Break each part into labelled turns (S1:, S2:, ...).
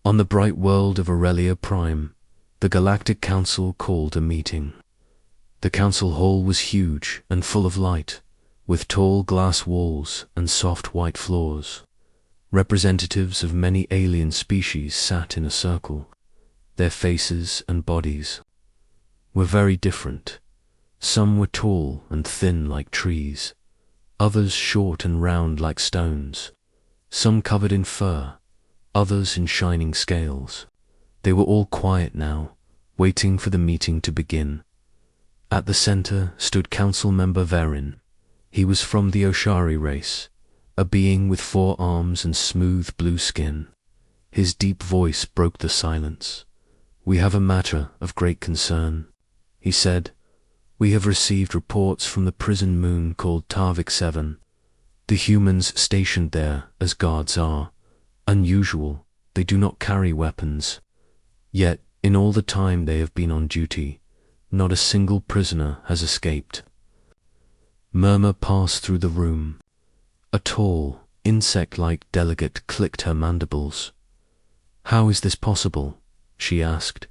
S1: On the bright world of Aurelia Prime, the Galactic Council called a meeting. The council hall was huge and full of light, with tall glass walls and soft white floors. Representatives of many alien species sat in a circle. Their faces and bodies were very different. Some were tall and thin like trees, others short and round like stones, some covered in fur, others in shining scales. They were all quiet now, waiting for the meeting to begin. At the center stood Council Member Varin. He was from the Oshari race, a being with 4 arms and smooth blue skin. His deep voice broke the silence. "We have a matter of great concern," he said. "We have received reports from the prison moon called Tarvik 7. The humans stationed there as guards are unusual. They do not carry weapons. Yet, in all the time they have been on duty, not a single prisoner has escaped." Murmur passed through the room. A tall, insect-like delegate clicked her mandibles. "How is this possible?" she asked.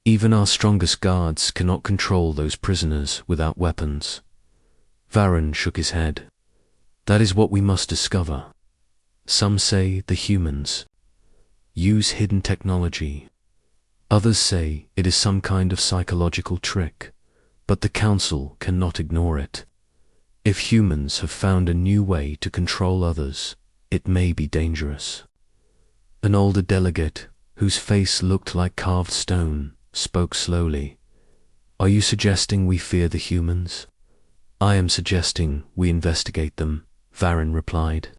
S1: "Even our strongest guards cannot control those prisoners without weapons." Varin shook his head. "That is what we must discover. Some say the humans use hidden technology. Others say it is some kind of psychological trick, but the Council cannot ignore it. If humans have found a new way to control others, it may be dangerous." An older delegate, whose face looked like carved stone, spoke slowly. "Are you suggesting we fear the humans?" "I am suggesting we investigate them," Varin replied.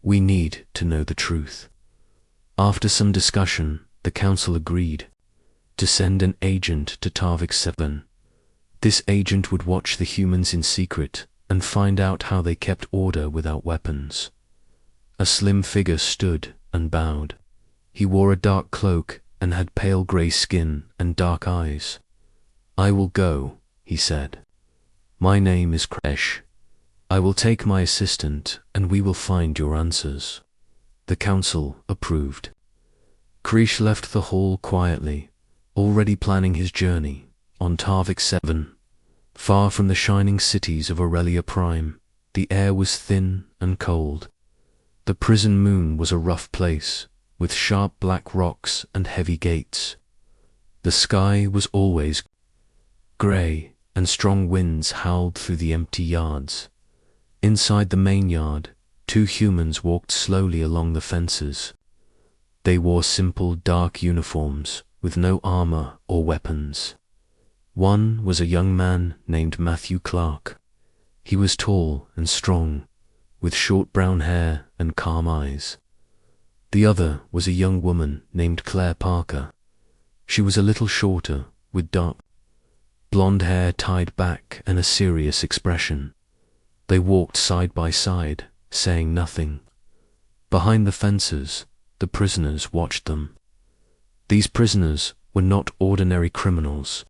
S1: "We need to know the truth." After some discussion, the council agreed to send an agent to Tarvik 7. This agent would watch the humans in secret and find out how they kept order without weapons. A slim figure stood and bowed. He wore a dark cloak and had pale grey skin and dark eyes. "I will go," he said. "My name is Kresh. I will take my assistant and we will find your answers." The council approved. Kresh left the hall quietly, already planning his journey on Tarvik 7. Far from the shining cities of Aurelia Prime, the air was thin and cold. The prison moon was a rough place, with sharp black rocks and heavy gates. The sky was always grey, and strong winds howled through the empty yards. Inside the main yard, 2 humans walked slowly along the fences. They wore simple, dark uniforms, with no armor or weapons. One was a young man named Matthew Clark. He was tall and strong, with short brown hair and calm eyes. The other was a young woman named Claire Parker. She was a little shorter, with dark blonde hair tied back and a serious expression. They walked side by side, saying nothing. Behind the fences, the prisoners watched them. These prisoners were not ordinary criminals.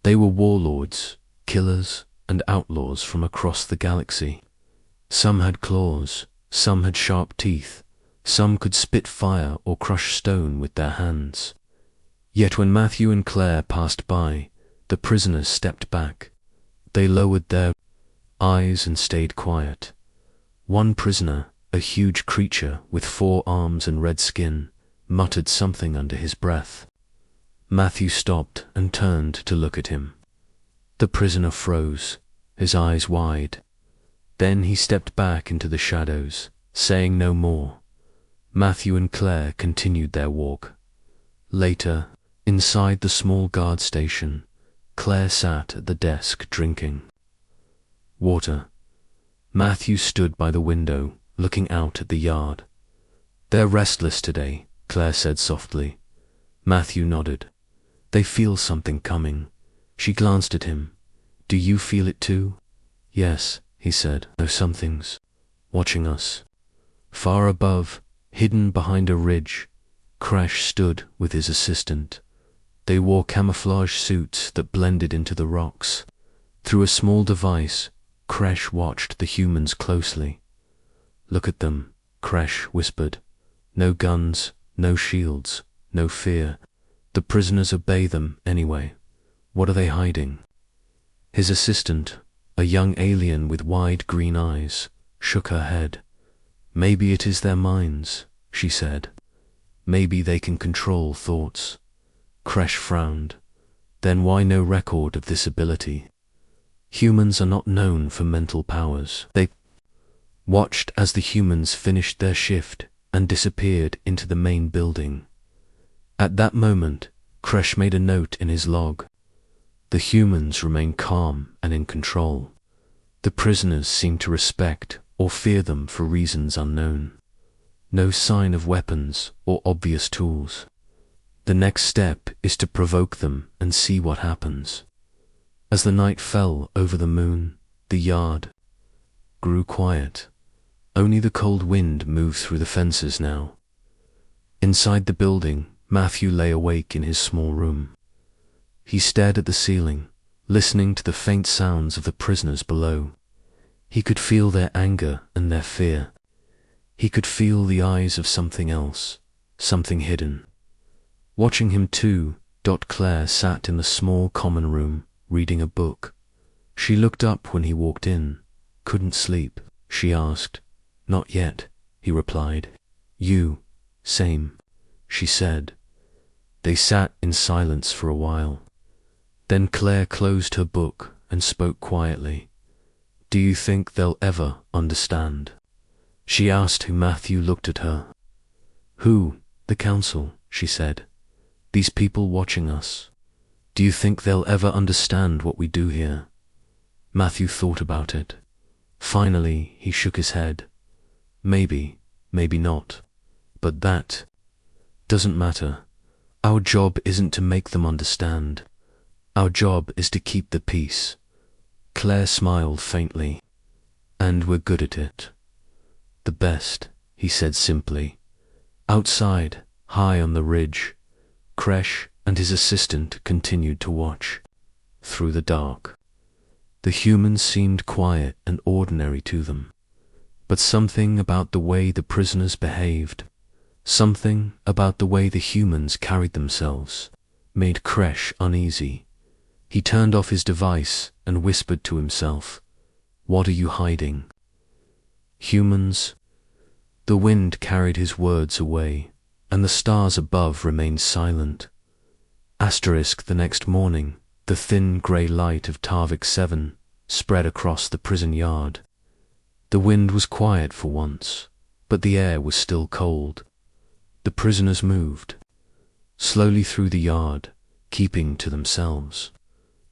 S1: They were warlords, killers, and outlaws from across the galaxy. Some had claws, some had sharp teeth, some could spit fire or crush stone with their hands. Yet when Matthew and Claire passed by, the prisoners stepped back. They lowered their eyes and stayed quiet. One prisoner, a huge creature with 4 arms and red skin, muttered something under his breath. Matthew stopped and turned to look at him. The prisoner froze, his eyes wide. Then he stepped back into the shadows, saying no more. Matthew and Claire continued their walk. Later, inside the small guard station, Claire sat at the desk drinking water. Matthew stood by the window, looking out at the yard. "They're restless today," Claire said softly. Matthew nodded. "They feel something coming." She glanced at him. "Do you feel it too?" "Yes," he said. "No, something's watching us." Far above, hidden behind a ridge, Kresh stood with his assistant. They wore camouflage suits that blended into the rocks. Through a small device, Kresh watched the humans closely. "Look at them," Kresh whispered. "No guns, no shields, no fear. The prisoners obey them anyway. What are they hiding? His assistant, a young alien with wide green eyes, shook her head. Maybe it is their minds, she said. Maybe they can control thoughts. Kresh frowned. Then why no record of this ability? Humans are not known for mental powers. They watched as the humans finished their shift and disappeared into the main building. At that moment, Kresh made a note in his log. The humans remained calm and in control. The prisoners seemed to respect or fear them for reasons unknown. No sign of weapons or obvious tools. The next step is to provoke them and see what happens. As the night fell over the moon, the yard grew quiet. Only the cold wind moved through the fences now. Inside the building, Matthew lay awake in his small room. He stared at the ceiling, listening to the faint sounds of the prisoners below. He could feel their anger and their fear. He could feel the eyes of something else, something hidden. Watching him too, Claire sat in the small common room, reading a book. She looked up when he walked in. Couldn't sleep, she asked. Not yet, he replied. You, same, she said. They sat in silence for a while. Then Claire closed her book and spoke quietly. Do you think they'll ever understand? She asked. Matthew looked at her. Who? The council, she said. These people watching us. Do you think they'll ever understand what we do here? Matthew thought about it. Finally, he shook his head. Maybe, maybe not. But that doesn't matter. Our job isn't to make them understand. Our job is to keep the peace. Claire smiled faintly. And we're good at it. The best, he said simply. Outside, high on the ridge, Kresh and his assistant continued to watch. Through the dark. The humans seemed quiet and ordinary to them. But something about the way the prisoners behaved, something about the way the humans carried themselves, made Kresh uneasy. He turned off his device and whispered to himself, What are you hiding? Humans? The wind carried his words away, and the stars above remained silent. The next morning, the thin grey light of Tarvik 7 spread across the prison yard. The wind was quiet for once, but the air was still cold. The prisoners moved slowly through the yard, keeping to themselves.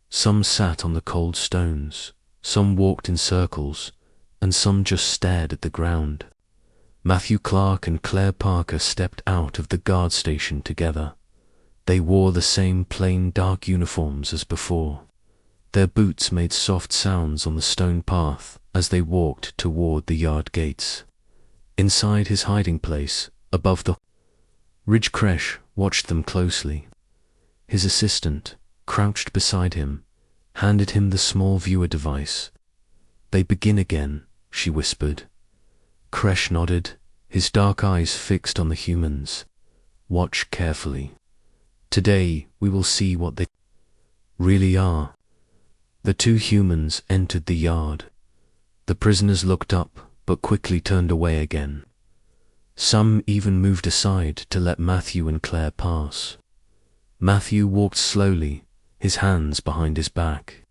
S1: Some sat on the cold stones, some walked in circles, and some just stared at the ground. Matthew Clark and Claire Parker stepped out of the guard station together. They wore the same plain dark uniforms as before. Their boots made soft sounds on the stone path as they walked toward the yard gates. Inside his hiding place, above the ridge, Kresh watched them closely. His assistant, crouched beside him, handed him the small viewer device. They begin again, she whispered. Kresh nodded, his dark eyes fixed on the humans. Watch carefully. Today we will see what they really are. The two humans entered the yard. The prisoners looked up, but quickly turned away again. Some even moved aside to let Matthew and Claire pass. Matthew walked slowly, his hands behind his back.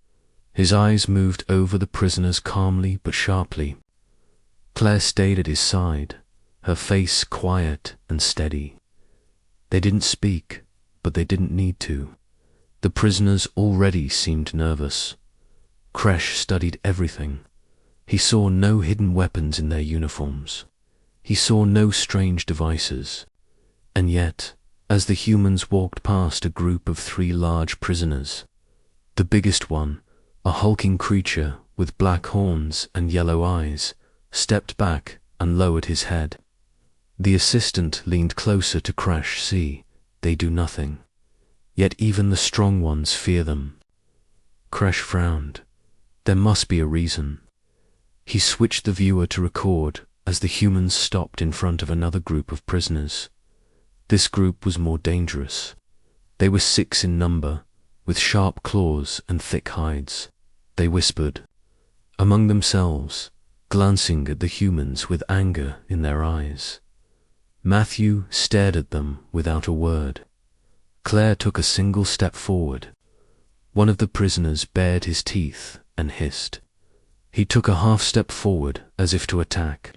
S1: His eyes moved over the prisoners calmly but sharply. Claire stayed at his side, her face quiet and steady. They didn't speak, but they didn't need to. The prisoners already seemed nervous. Kresh studied everything. He saw no hidden weapons in their uniforms. He saw no strange devices. And yet, as the humans walked past a group of 3 large prisoners, the biggest one, a hulking creature with black horns and yellow eyes, stepped back and lowered his head. The assistant leaned closer to Kresh. See, they do nothing. Yet even the strong ones fear them. Kresh frowned. There must be a reason. He switched the viewer to record as the humans stopped in front of another group of prisoners. This group was more dangerous. They were 6 in number, with sharp claws and thick hides. They whispered among themselves, glancing at the humans with anger in their eyes. Matthew stared at them without a word. Claire took a single step forward. One of the prisoners bared his teeth and hissed. He took a half step forward as if to attack.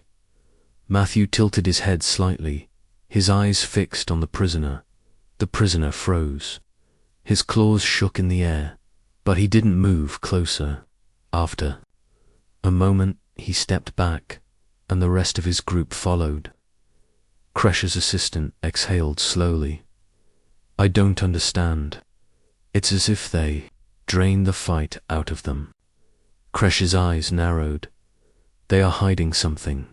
S1: Matthew tilted his head slightly, his eyes fixed on the prisoner. The prisoner froze. His claws shook in the air, but he didn't move closer. After a moment, he stepped back, and the rest of his group followed. Crash's assistant exhaled slowly. I don't understand. It's as if they drained the fight out of them. Crash's eyes narrowed. They are hiding something.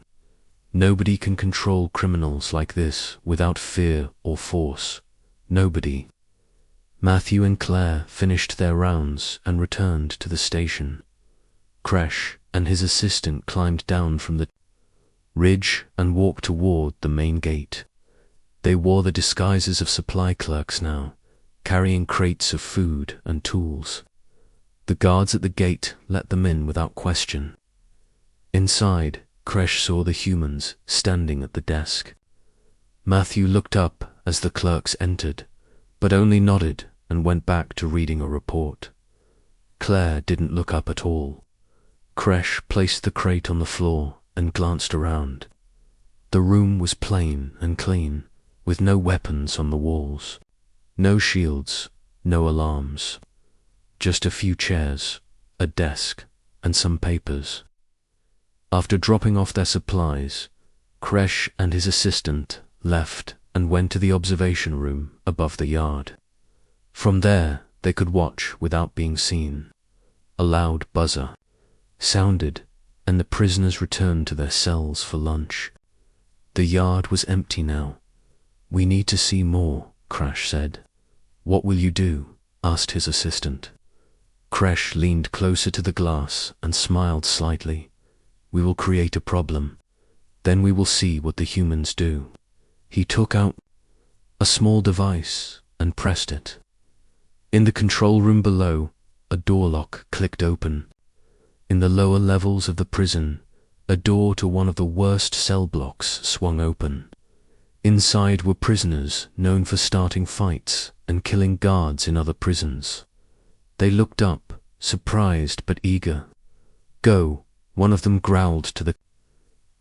S1: Nobody can control criminals like this without fear or force. Nobody. Matthew and Claire finished their rounds and returned to the station. Crash and his assistant climbed down from the ridge and walked toward the main gate. They wore the disguises of supply clerks now, carrying crates of food and tools. The guards at the gate let them in without question. Inside, Crash saw the humans standing at the desk. Matthew looked up as the clerks entered, but only nodded and went back to reading a report. Claire didn't look up at all. Crash placed the crate on the floor and glanced around. The room was plain and clean, with no weapons on the walls. No shields, no alarms. Just a few chairs, a desk, and some papers. After dropping off their supplies, Crash and his assistant left and went to the observation room above the yard. From there, they could watch without being seen. A loud buzzer sounded, and the prisoners returned to their cells for lunch. The yard was empty now. We need to see more, Crash said. What will you do? Asked his assistant. Crash leaned closer to the glass and smiled slightly. We will create a problem. Then we will see what the humans do. He took out a small device and pressed it. In the control room below, a door lock clicked open. In the lower levels of the prison, a door to one of the worst cell blocks swung open. Inside were prisoners known for starting fights and killing guards in other prisons. They looked up, surprised but eager. Go, one of them growled to the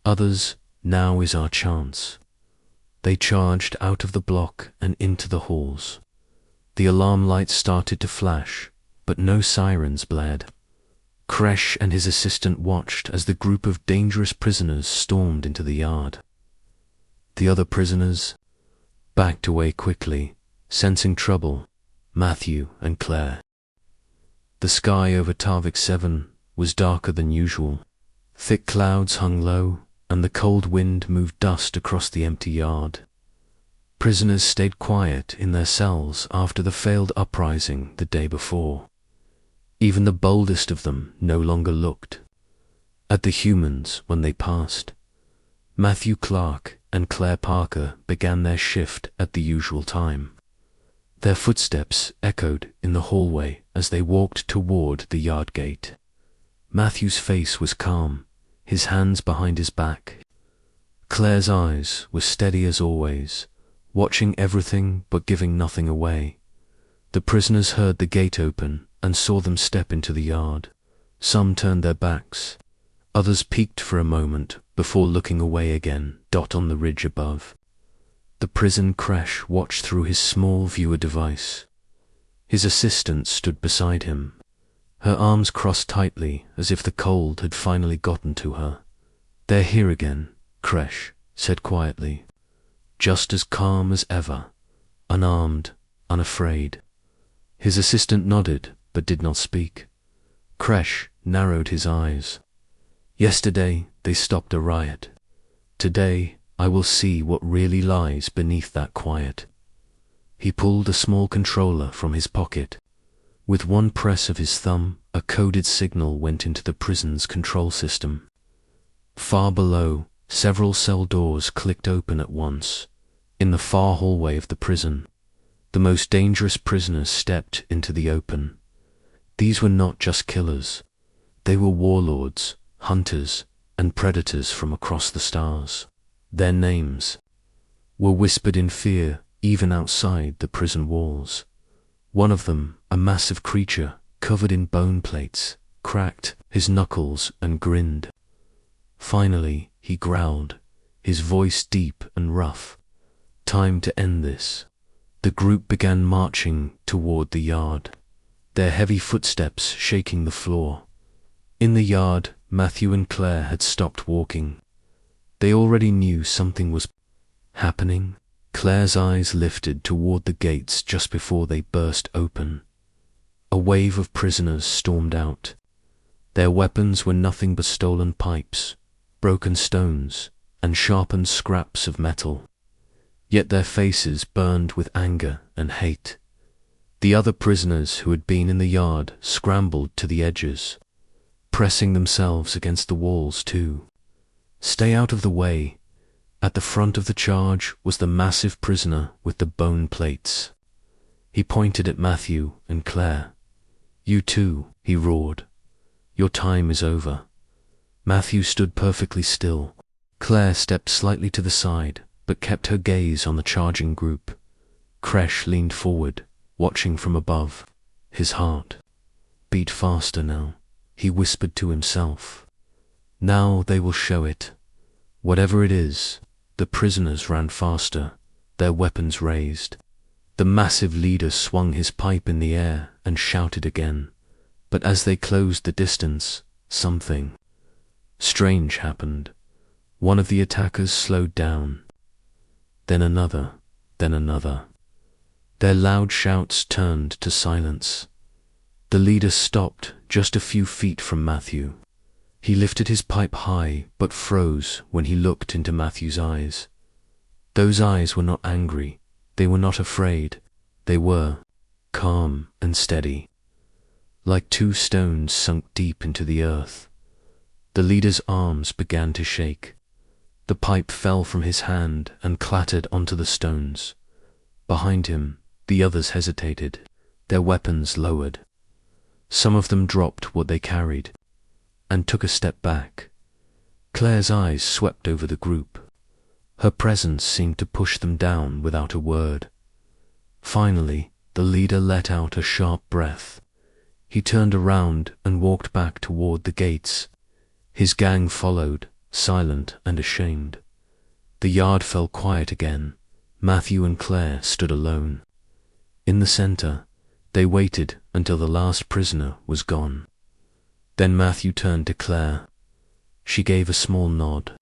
S1: others, now is our chance. They charged out of the block and into the halls. The alarm lights started to flash, but no sirens blared. Crash and his assistant watched as the group of dangerous prisoners stormed into the yard. The other prisoners backed away quickly, sensing trouble. Matthew and Claire. The sky over Tarvik 7 was darker than usual. Thick clouds hung low, and the cold wind moved dust across the empty yard. Prisoners stayed quiet in their cells after the failed uprising the day before. Even the boldest of them no longer looked at the humans when they passed. Matthew Clark and Claire Parker began their shift at the usual time. Their footsteps echoed in the hallway as they walked toward the yard gate. Matthew's face was calm, his hands behind his back. Claire's eyes were steady as always, watching everything but giving nothing away. The prisoners heard the gate open and saw them step into the yard. Some turned their backs. Others peeked for a moment before looking away again, on the ridge above. The prison Crash watched through his small viewer device. His assistant stood beside him. Her arms crossed tightly as if the cold had finally gotten to her. They're here again, Crash said quietly, just as calm as ever, unarmed, unafraid. His assistant nodded but did not speak. Crash narrowed his eyes. Yesterday they stopped a riot. Today I will see what really lies beneath that quiet. He pulled a small controller from his pocket. With one press of his thumb, a coded signal went into the prison's control system. Far below, several cell doors clicked open at once. In the far hallway of the prison, the most dangerous prisoners stepped into the open. These were not just killers. They were warlords, hunters, and predators from across the stars. Their names were whispered in fear even outside the prison walls. One of them, a massive creature covered in bone plates, cracked his knuckles and grinned. Finally, he growled, his voice deep and rough. Time to end this. The group began marching toward the yard, their heavy footsteps shaking the floor. In the yard, Matthew and Claire had stopped walking. They already knew something was happening. Claire's eyes lifted toward the gates just before they burst open. A wave of prisoners stormed out. Their weapons were nothing but stolen pipes, broken stones, and sharpened scraps of metal. Yet their faces burned with anger and hate. The other prisoners who had been in the yard scrambled to the edges, pressing themselves against the walls too. Stay out of the way. At the front of the charge was the massive prisoner with the bone plates. He pointed at Matthew and Claire. "You too," he roared. "Your time is over." Matthew stood perfectly still. Claire stepped slightly to the side, but kept her gaze on the charging group. Kresh leaned forward, watching from above. His heart beat faster now. He whispered to himself, "Now they will show it." Whatever it is, the prisoners ran faster, their weapons raised. The massive leader swung his pipe in the air and shouted again. But as they closed the distance, something strange happened. One of the attackers slowed down. Then another, then another. Their loud shouts turned to silence. The leader stopped just a few feet from Matthew. He lifted his pipe high, but froze when he looked into Matthew's eyes. Those eyes were not angry. They were not afraid. They were calm and steady, like two stones sunk deep into the earth. The leader's arms began to shake. The pipe fell from his hand and clattered onto the stones. Behind him, the others hesitated, their weapons lowered. Some of them dropped what they carried and took a step back. Claire's eyes swept over the group. Her presence seemed to push them down without a word. Finally, the leader let out a sharp breath. He turned around and walked back toward the gates. His gang followed, silent and ashamed. The yard fell quiet again. Matthew and Claire stood alone. In the center, they waited until the last prisoner was gone. Then Matthew turned to Claire. She gave a small nod.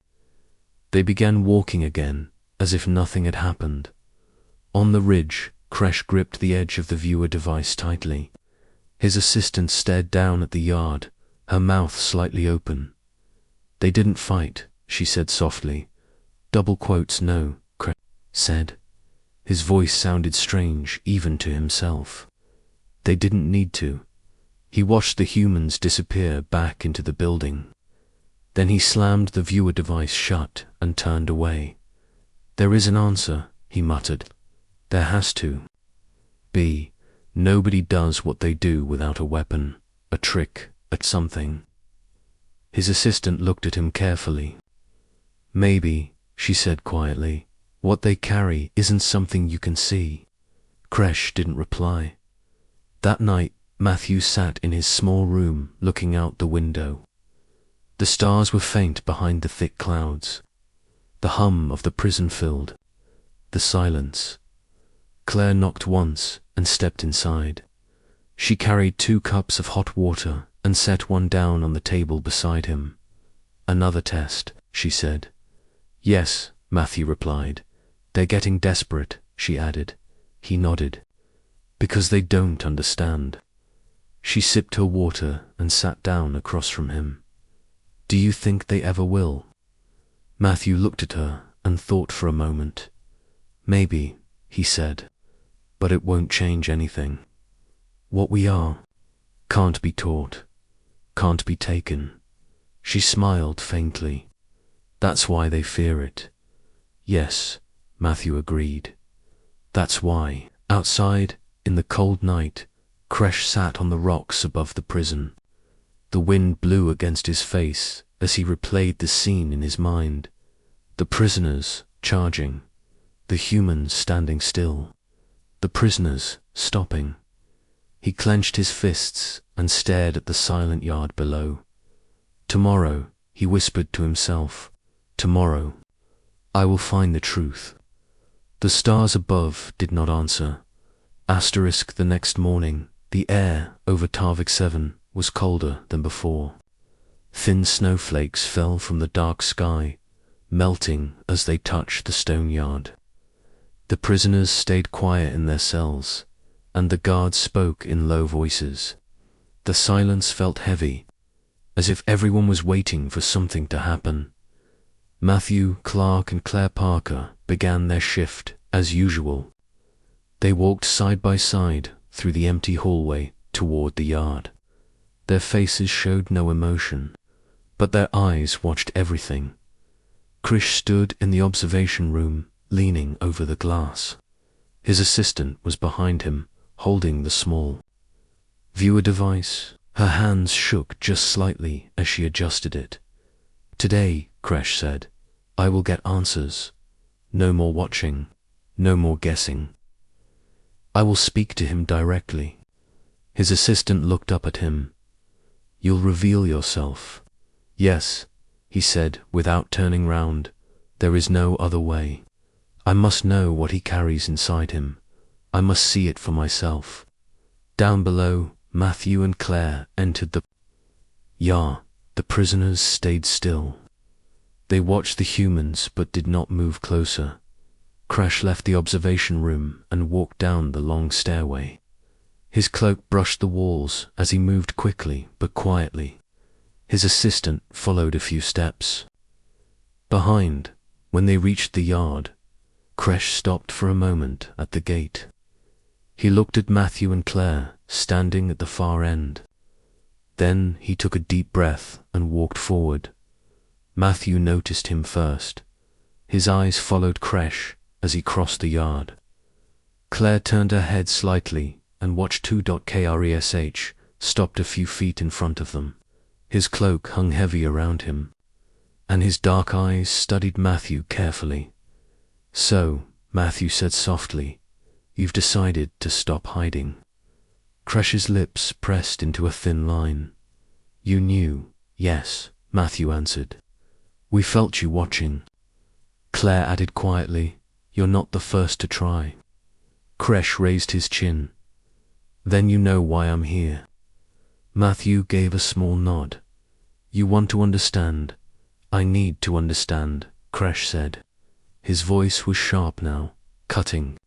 S1: They began walking again, as if nothing had happened. On the ridge, Kresh gripped the edge of the viewer device tightly. His assistant stared down at the yard, her mouth slightly open. "They didn't fight," she said softly. "Double quotes, no," Kresh said. His voice sounded strange, even to himself. "They didn't need to." He watched the humans disappear back into the building. Then he slammed the viewer device shut and turned away. "There is an answer," he muttered. "There has to be. Nobody does what they do without a weapon, a trick, at something." His assistant looked at him carefully. "Maybe," she said quietly, "what they carry isn't something you can see." Kresh didn't reply. That night, Matthew sat in his small room looking out the window. The stars were faint behind the thick clouds. The hum of the prison filled the silence. Claire knocked once and stepped inside. She carried 2 cups of hot water and set one down on the table beside him. "Another test," she said. "Yes," Matthew replied. "They're getting desperate," she added. He nodded. "Because they don't understand." She sipped her water and sat down across from him. "Do you think they ever will?" Matthew looked at her and thought for a moment. "Maybe," he said, "but it won't change anything. What we are can't be taught, can't be taken." She smiled faintly. "That's why they fear it." "Yes, Matthew agreed. That's why, outside, in the cold night, Kresh sat on the rocks above the prison. The wind blew against his face as he replayed the scene in his mind. The prisoners charging, the humans standing still, the prisoners stopping. He clenched his fists and stared at the silent yard below. Tomorrow, he whispered to himself, tomorrow, I will find the truth. The stars above did not answer. The next morning, the air over Tarvik 7 was colder than before. Thin snowflakes fell from the dark sky, melting as they touched the stone yard. The prisoners stayed quiet in their cells, and the guards spoke in low voices. The silence felt heavy, as if everyone was waiting for something to happen. Matthew, Clark, and Claire Parker began their shift as usual. They walked side by side through the empty hallway toward the yard. Their faces showed no emotion, but their eyes watched everything. Krish stood in the observation room, leaning over the glass. His assistant was behind him, holding the small viewer device. Her hands shook just slightly as she adjusted it. Today, Kresh said, I will get answers. No more watching, no more guessing. I will speak to him directly. His assistant looked up at him. You'll reveal yourself. Yes, he said without turning round. There is no other way. I must know what he carries inside him. I must see it for myself. Down below, Matthew and Claire entered the yard. The prisoners stayed still. They watched the humans but did not move closer. Kresh left the observation room and walked down the long stairway. His cloak brushed the walls as he moved quickly but quietly. His assistant followed a few steps. Behind, when they reached the yard, Kresh stopped for a moment at the gate. He looked at Matthew and Claire, standing at the far end. Then he took a deep breath and walked forward. Matthew noticed him first. His eyes followed Kresh as he crossed the yard. Claire turned her head slightly and watched Kresh stopped a few feet in front of them. His cloak hung heavy around him, and his dark eyes studied Matthew carefully. So, Matthew said softly, you've decided to stop hiding. Kresh's lips pressed into a thin line. You knew, yes, Matthew answered. We felt you watching. Claire added quietly, you're not the first to try. Kresh raised his chin. Then you know why I'm here. Matthew gave a small nod. You want to understand. I need to understand, Kresh said. His voice was sharp now, cutting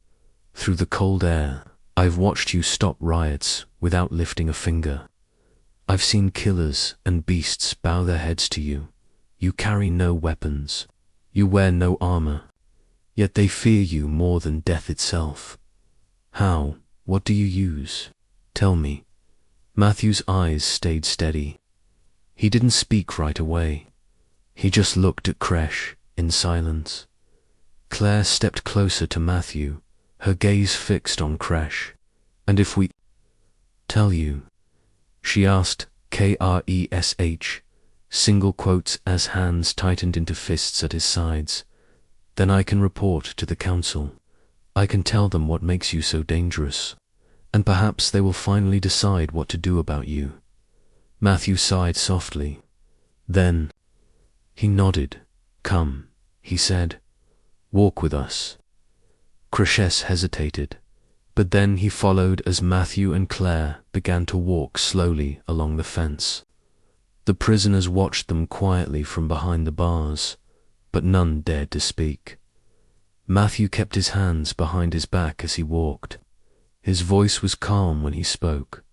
S1: through the cold air. I've watched you stop riots without lifting a finger. I've seen killers and beasts bow their heads to you. You carry no weapons. You wear no armor. Yet they fear you more than death itself. How? What do you use? Tell me. Matthew's eyes stayed steady. He didn't speak right away. He just looked at Kresh in silence. Claire stepped closer to Matthew, her gaze fixed on Kresh. And if we tell you? She asked, Kresh, single quotes as hands tightened into fists at his sides. Then I can report to the council. I can tell them what makes you so dangerous. And perhaps they will finally decide what to do about you. Matthew sighed softly. Then he nodded. Come, he said. Walk with us. Kresh hesitated, but then he followed as Matthew and Claire began to walk slowly along the fence. The prisoners watched them quietly from behind the bars, but none dared to speak. Matthew kept his hands behind his back as he walked. His voice was calm when he spoke.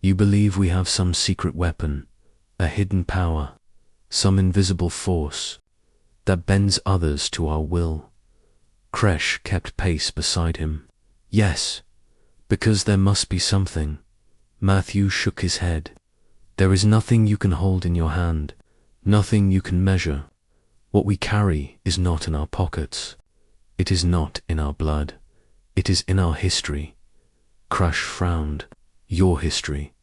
S1: You believe we have some secret weapon, a hidden power, some invisible force that bends others to our will. Kresh kept pace beside him. Yes, because there must be something. Matthew shook his head. There is nothing you can hold in your hand, nothing you can measure. What we carry is not in our pockets. It is not in our blood. It is in our history. Crash frowned. Your history.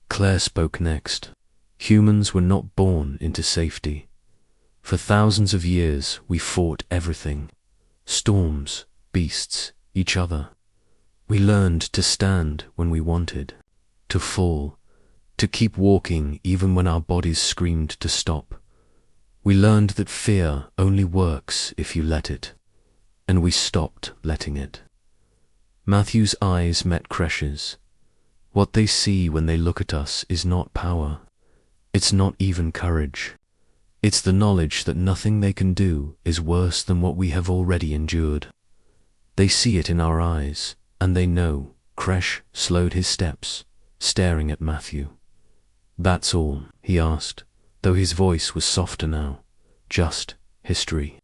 S1: Claire spoke next. Humans were not born into safety. For thousands of years we fought everything. Storms, beasts, each other. We learned to stand when we wanted, to fall, to keep walking even when our bodies screamed to stop. We learned that fear only works if you let it, and we stopped letting it. Matthew's eyes met Crash's. What they see when they look at us is not power. It's not even courage. It's the knowledge that nothing they can do is worse than what we have already endured. They see it in our eyes, and they know. Crash slowed his steps, staring at Matthew. That's all, he asked, though his voice was softer now. Just history.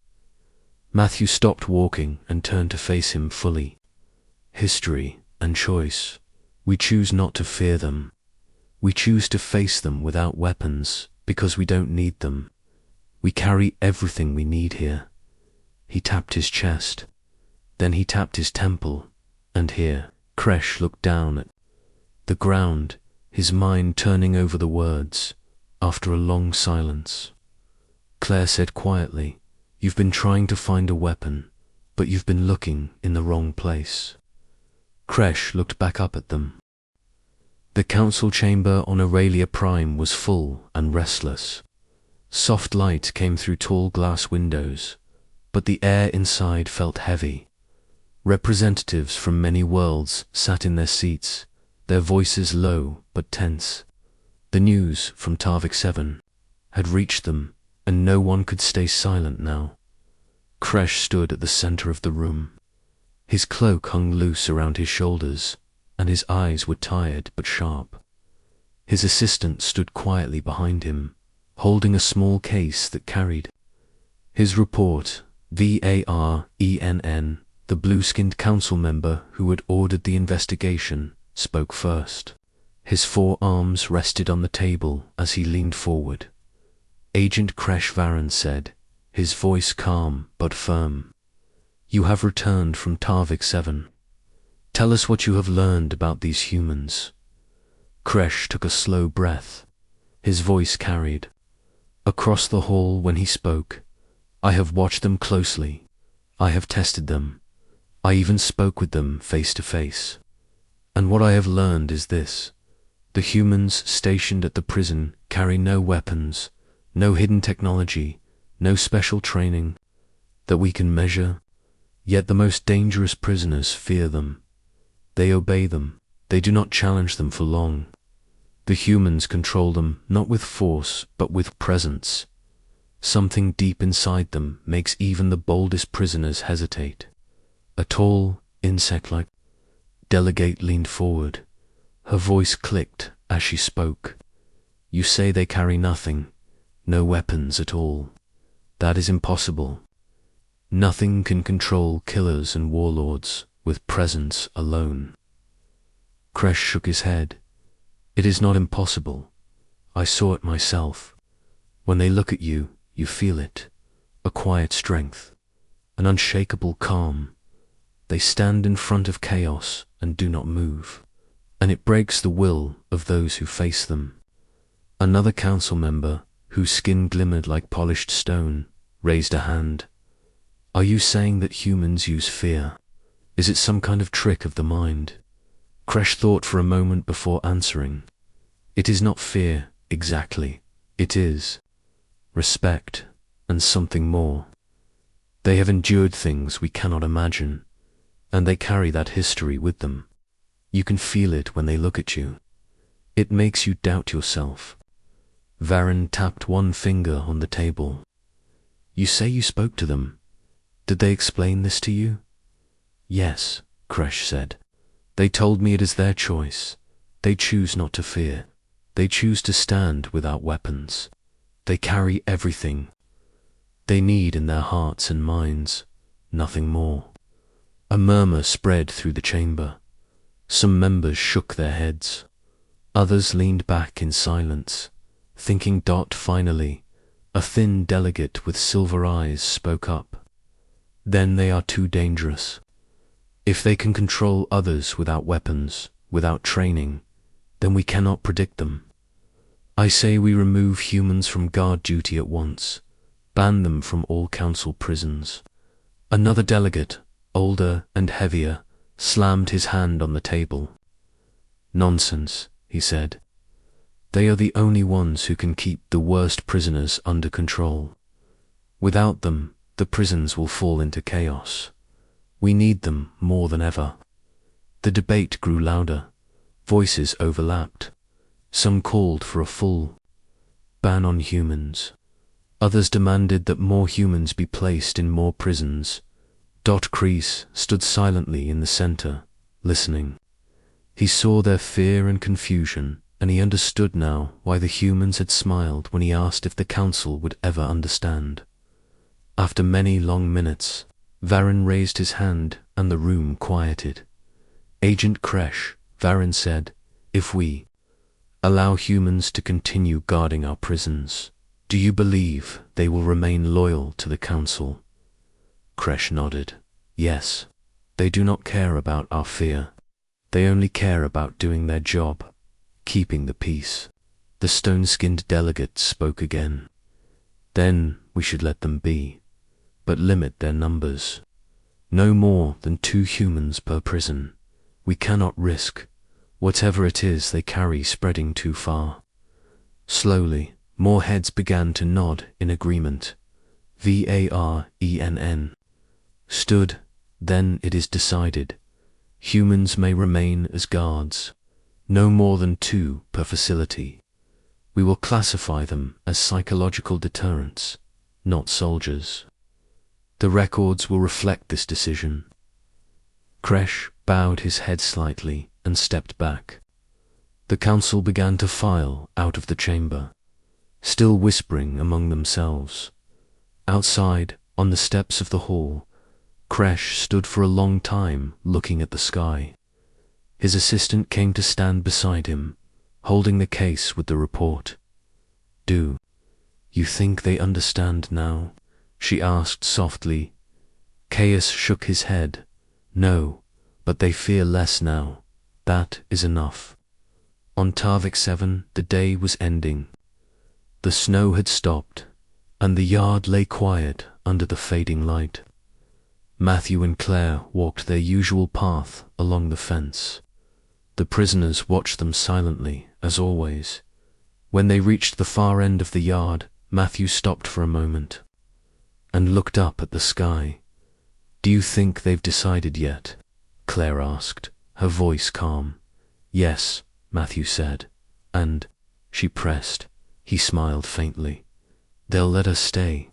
S1: Matthew stopped walking and turned to face him fully. History and choice. We choose not to fear them. We choose to face them without weapons, because we don't need them. We carry everything we need here. He tapped his chest. Then he tapped his temple, and here. Crash looked down at the ground, his mind turning over the words, after a long silence. Claire said quietly, "You've been trying to find a weapon, but you've been looking in the wrong place." Crash looked back up at them. The council chamber on Aurelia Prime was full and restless. Soft light came through tall glass windows, but the air inside felt heavy. Representatives from many worlds sat in their seats, their voices low but tense. The news from Tarvik 7 had reached them, and no one could stay silent now. Crash stood at the center of the room. His cloak hung loose around his shoulders, and his eyes were tired but sharp. His assistant stood quietly behind him, holding a small case that carried his report. Varenn, the blue-skinned council member who had ordered the investigation, spoke first. His forearms rested on the table as he leaned forward. Agent Crash Varen said, his voice calm but firm. "You have returned from Tarvik 7. Tell us what you have learned about these humans." Crash took a slow breath. His voice carried across the hall when he spoke. "I have watched them closely. I have tested them. I even spoke with them face to face. And what I have learned is this. The humans stationed at the prison carry no weapons, no hidden technology, no special training that we can measure. Yet the most dangerous prisoners fear them. They obey them. They do not challenge them for long. The humans control them not with force but with presence. Something deep inside them makes even the boldest prisoners hesitate." A tall, insect-like delegate leaned forward. Her voice clicked as she spoke. "You say they carry nothing, no weapons at all. That is impossible. Nothing can control killers and warlords with presence alone." Crash shook his head. "It is not impossible. I saw it myself. When they look at you, you feel it. A quiet strength, an unshakable calm. They stand in front of chaos and do not move, and it breaks the will of those who face them." Another council member, whose skin glimmered like polished stone, raised a hand. "Are you saying that humans use fear? Is it some kind of trick of the mind?" Crash thought for a moment before answering. "It is not fear, exactly. It is respect and something more. They have endured things we cannot imagine, and they carry that history with them. You can feel it when they look at you. It makes you doubt yourself." Varen tapped one finger on the table. "You say you spoke to them. Did they explain this to you?" "Yes," Crash said. "They told me it is their choice. They choose not to fear. They choose to stand without weapons. They carry everything they need in their hearts and minds, nothing more." A murmur spread through the chamber. Some members shook their heads. Others leaned back in silence, thinking. Finally, a thin delegate with silver eyes spoke up. then they are too dangerous. If they can control others without weapons, without training, then we cannot predict them. I say we remove humans from guard duty at once, ban them from all council prisons. Another delegate, older and heavier, slammed his hand on the table. Nonsense, he said. They are the only ones who can keep the worst prisoners under control. Without them, the prisons will fall into chaos. We need them more than ever. The debate grew louder. Voices overlapped. Some called for a full ban on humans. Others demanded that more humans be placed in more prisons. Kreese stood silently in the center, listening. He saw their fear and confusion, and he understood now why the humans had smiled when he asked if the council would ever understand. After many long minutes, Varyn raised his hand and the room quieted. Agent Kresh, Varyn said, if we allow humans to continue guarding our prisons, do you believe they will remain loyal to the council? Kresh nodded. Yes. They do not care about our fear. They only care about doing their job, keeping the peace. The stone-skinned delegate spoke again. Then we should let them be, but limit their numbers. No more than 2 humans per prison. We cannot risk whatever it is they carry spreading too far. Slowly, more heads began to nod in agreement. Varyn stood. Then it is decided. Humans may remain as guards. No more than 2 per facility. We will classify them as psychological deterrents, not soldiers. The records will reflect this decision. Kresh bowed his head slightly and stepped back. The council began to file out of the chamber, still whispering among themselves. Outside, on the steps of the hall, Kresh stood for a long time looking at the sky. His assistant came to stand beside him, holding the case with the report. Do you think they understand now? She asked softly. Caius shook his head. No, but they fear less now. That is enough. On Tarvik 7, the day was ending. The snow had stopped, and the yard lay quiet under the fading light. Matthew and Claire walked their usual path along the fence. The prisoners watched them silently, as always. When they reached the far end of the yard, Matthew stopped for a moment and looked up at the sky. Do you think they've decided yet? Claire asked, her voice calm. Yes, Matthew said. And she pressed. He smiled faintly. They'll let us stay,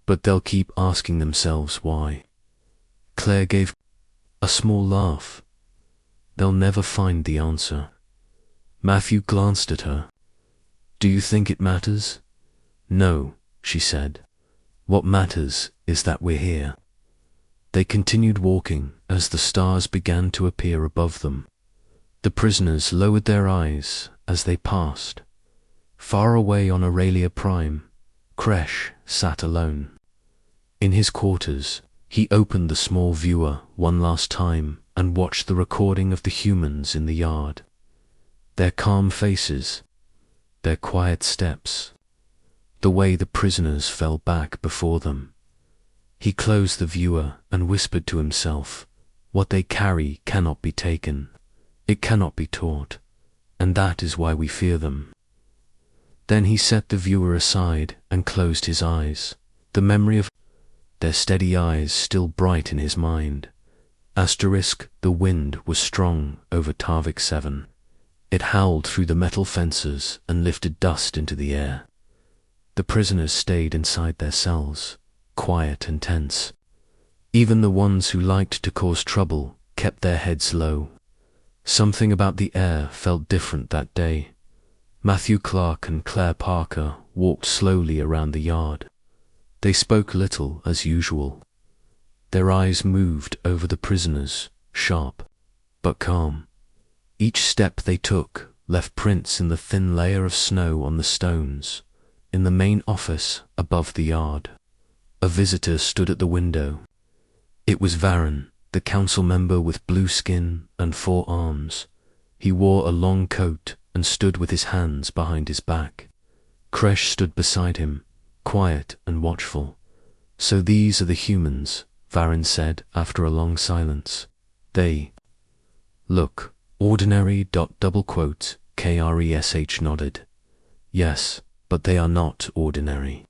S1: but they'll keep asking themselves why. Claire gave a small laugh. They'll never find the answer. Matthew glanced at her. Do you think it matters? No, she said. What matters is that we're here. They continued walking as the stars began to appear above them. The prisoners lowered their eyes as they passed. Far away on Aurelia Prime, Kresh sat alone. In his quarters, he opened the small viewer one last time and watched the recording of the humans in the yard. Their calm faces, their quiet steps, the way the prisoners fell back before them. He closed the viewer and whispered to himself, what they carry cannot be taken, it cannot be taught, and that is why we fear them. Then he set the viewer aside and closed his eyes, the memory of their steady eyes still bright in his mind. The wind was strong over Tarvik 7. It howled through the metal fences and lifted dust into the air. The prisoners stayed inside their cells, quiet and tense. Even the ones who liked to cause trouble kept their heads low. Something about the air felt different that day. Matthew Clark and Claire Parker walked slowly around the yard. They spoke little as usual. Their eyes moved over the prisoners, sharp but calm. Each step they took left prints in the thin layer of snow on the stones. In the main office above the yard, a visitor stood at the window. It was Varen, the council member with blue skin and 4 arms. He wore a long coat and stood with his hands behind his back. Kresh stood beside him, quiet and watchful. "So these are the humans," Varen said after a long silence. "They look ordinary. Kresh nodded. "Yes, but they are not ordinary."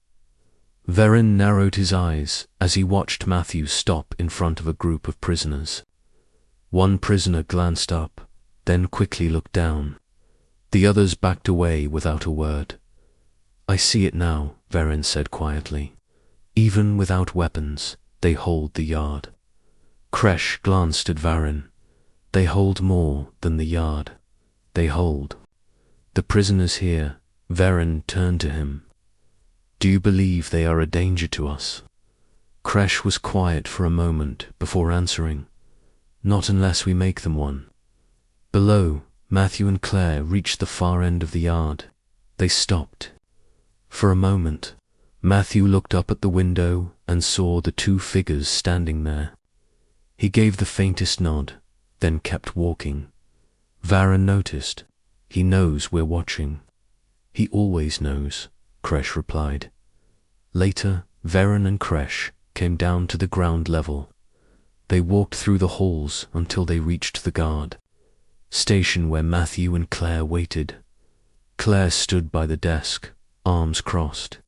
S1: Varen narrowed his eyes as he watched Matthew stop in front of a group of prisoners. One prisoner glanced up, then quickly looked down. The others backed away without a word. "I see it now," Varen said quietly. "Even without weapons, they hold the yard." Kresh glanced at Varen. "They hold more than the yard. They hold the prisoners here." Varen turned to him. "Do you believe they are a danger to us?" Kresh was quiet for a moment before answering. "Not unless we make them one." Below, Matthew and Claire reached the far end of the yard. They stopped. For a moment, Matthew looked up at the window and saw the 2 figures standing there. He gave the faintest nod, then kept walking. Varen noticed. "He knows we're watching." "He always knows," Kresh replied. Later, Varen and Kresh came down to the ground level. They walked through the halls until they reached the guard station where Matthew and Claire waited. Claire stood by the desk, arms crossed.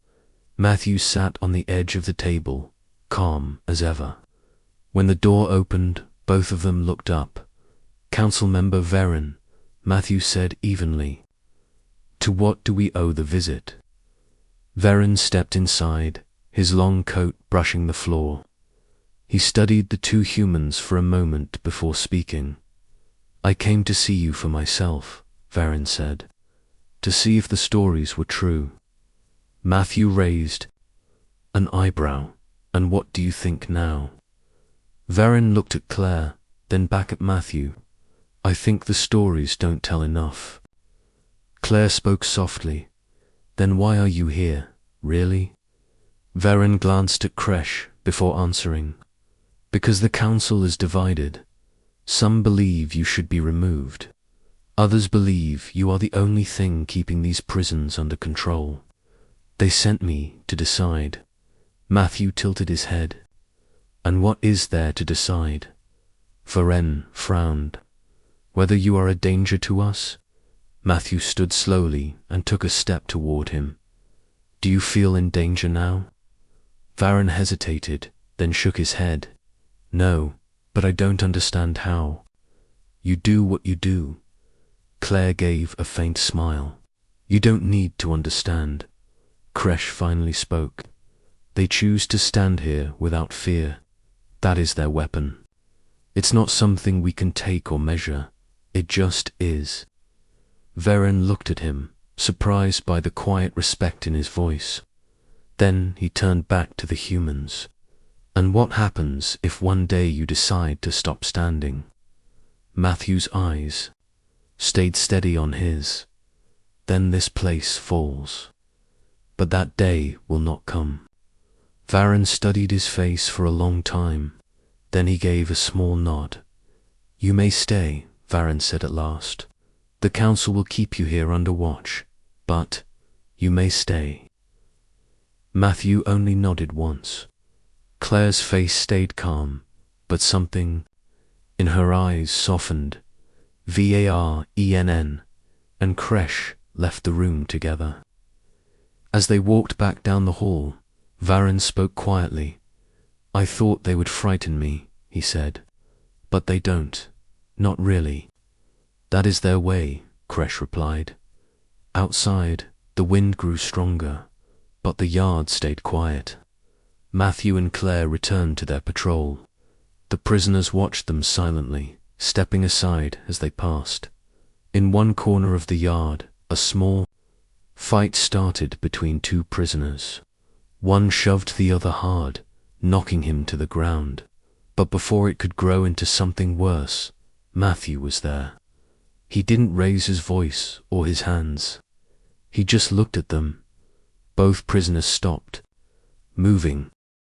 S1: Matthew sat on the edge of the table, calm as ever. When the door opened, both of them looked up. "Council member Varen," Matthew said evenly. "To what do we owe the visit?" Varen stepped inside, his long coat brushing the floor. He studied the 2 humans for a moment before speaking. "I came to see you for myself," Varen said, "to see if the stories were true." Matthew raised an eyebrow. "And what do you think now?" Varen looked at Claire, then back at Matthew. "I think the stories don't tell enough." Claire spoke softly. "Then why are you here, really?" Varen glanced at Kresh before answering. "Because the council is divided. Some believe you should be removed. Others believe you are the only thing keeping these prisons under control. They sent me to decide." Matthew tilted his head. "And what is there to decide?" Varen frowned. "Whether you are a danger to us?" Matthew stood slowly and took a step toward him. "Do you feel in danger now?" Varen hesitated, then shook his head. "No, but I don't understand how." "You do what you do." Claire gave a faint smile. "You don't need to understand." Kresh finally spoke. "They choose to stand here without fear. That is their weapon. It's not something we can take or measure. It just is." Varen looked at him, surprised by the quiet respect in his voice. Then he turned back to the humans. "And what happens if one day you decide to stop standing?" Matthew's eyes stayed steady on his. "Then this place falls. But that day will not come." Varen studied his face for a long time. Then he gave a small nod. "You may stay," Varen said at last. "The council will keep you here under watch, but you may stay." Matthew only nodded once. Claire's face stayed calm, but something in her eyes softened. Varen and Kresh left the room together. As they walked back down the hall, Varen spoke quietly. "I thought they would frighten me," he said. "But they don't. Not really." "That is their way," Kresh replied. Outside, the wind grew stronger, but the yard stayed quiet. Matthew and Claire returned to their patrol. The prisoners watched them silently, stepping aside as they passed. In one corner of the yard, a small fight started between 2 prisoners. One shoved the other hard, knocking him to the ground. But before it could grow into something worse, Matthew was there. He didn't raise his voice or his hands. He just looked at them. Both prisoners stopped moving